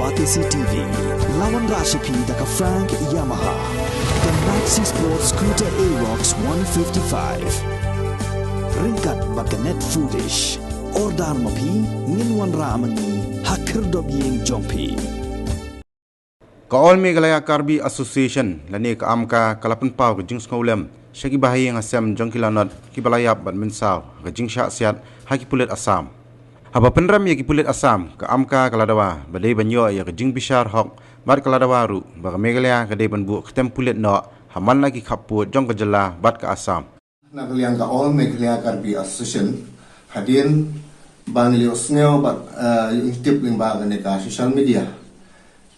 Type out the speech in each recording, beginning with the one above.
Batisi TV, lawan Rashipi daka Frank Yamaha, dan Maxi Sports Scooter Aerox 155. Ringkat baka net foodish, ordar mapi, nginwan ramani, hakir dobyeng jompi. All Meghalaya Karbi Association lani ka amka kalapan pau ka jing skawlem shaki bahayi nga sem jongkilanot kibalayap bat minsaw ka jing syak siat haki pulit Assam. Haba penram ya ki pulit Assam ka amka kaladawa badai banyo ya ka jing bishar hok bat kaladawa ru ba Meghalaya ka dai banbu ketem pulit no haman lagi kaput jong ka jela bat ka Assam. Nagaliang ka All Meghalaya Karbi Association hadin bang liosneo bat yung tip ling ba ka social media.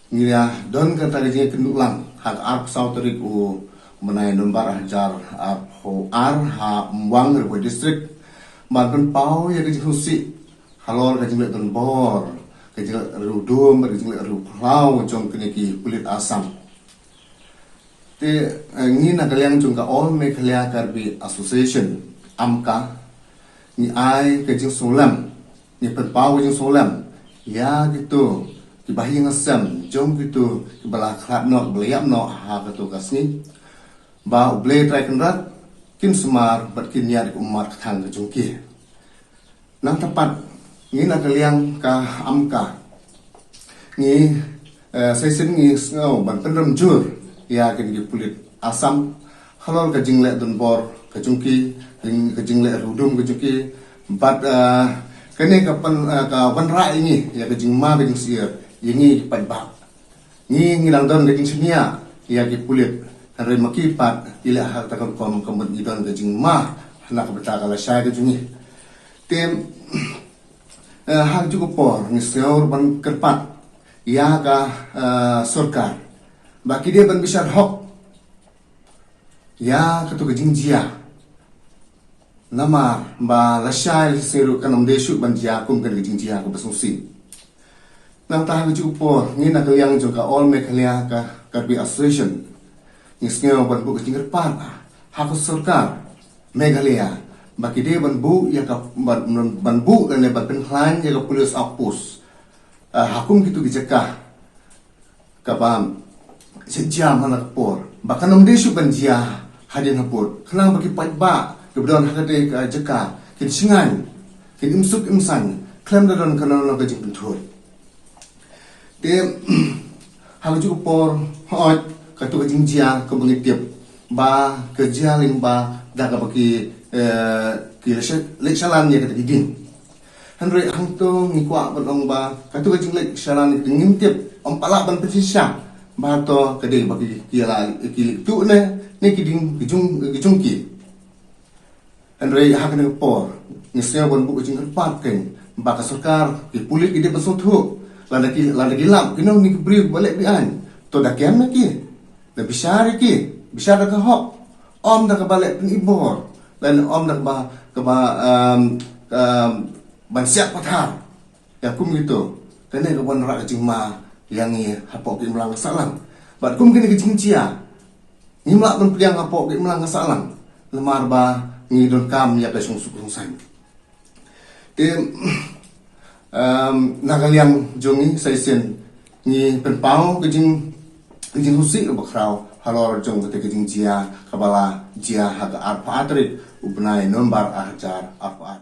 Ngira don kata dia kendulang hak arp sauterik u menai nombar hajar arp ho ar ha mwang rebo district ban pau ya ke husi halor ke jinglet don bor ke jinglet rudum ke jinglet ru plau jong keniki kulit Assam te ngina kaliang jong ka All Meghalaya Karbi Association amka ni ai ke jing solam ni pau jing solam ya gitu dibahi ngasam jom gitu kebalah khat no beliap no ha katu kasni ba uble trai kenrat kim semar berkin yar umat thang ke jungki nang tepat ni nak kaliang ka amka ni season ni ngau ban penram jur ya ke di pulit Assam halol ke jingle don bor ke jungki ke jingle rudum ke jungki bat kene kapan ka wanra ini ya ke jingma ke jingsier ini padbak ni ngilang don gajing senia ya ki pulit hari makipat ila hak takon kom komut idon gajing ma nak beta kala syai gajing tem hak juga por ni seor ban kerpat ya ka sarkar baki dia ban bisar hok ya katu gajing jia nama ba la syai seru kanam desu ban jia kum kan gajing jia ko basusi nang tahan jupor ni nak yang juga All Meghalaya Karbi Association ni skeo ban bu kecingir pan hak sarkar Meghalaya baki dia ban bu ya ka ban bu dan ban penhlan ya ka police outpost hakum gitu dijekah ka bam sejam anak por bahkan nam desu ban jia hadin haput kenang bagi patba kebetulan hakade ka jekah kin singan kin imsuk imsan klem dan kana ka jing pentur dem hal juga por hot katu kajing jia ke bengitip ba kerja limba daga bagi ki leksalan ya kata gidin hanre hangto ngikwa benong ba katu kajing leksalan ngintip ompala ban pesisa ba to kade bagi kiala ki tu ne ne kiding gijungki hanre hakne por nisnya bon bu kajing pat ken ba ka sarkar ki pulit ide besuthu lada gilap kino ni beri balik bian to da kem ki da bisar ka hok om da ka balik pin ibor dan om da ka ban siap pathar ya kum gitu kene ka bon ra jing ma yang ni hapok ki melang salang bat kum kene ki jing cia ni mak ban priang hapok ki melang salang lemar ba ni don kam ya ka sung san nagaliang jongi saisen ni penpau kejing husi bakrau halor jong kejing jia kabala jia haga arpa atrik ubnai nombar ajar arpa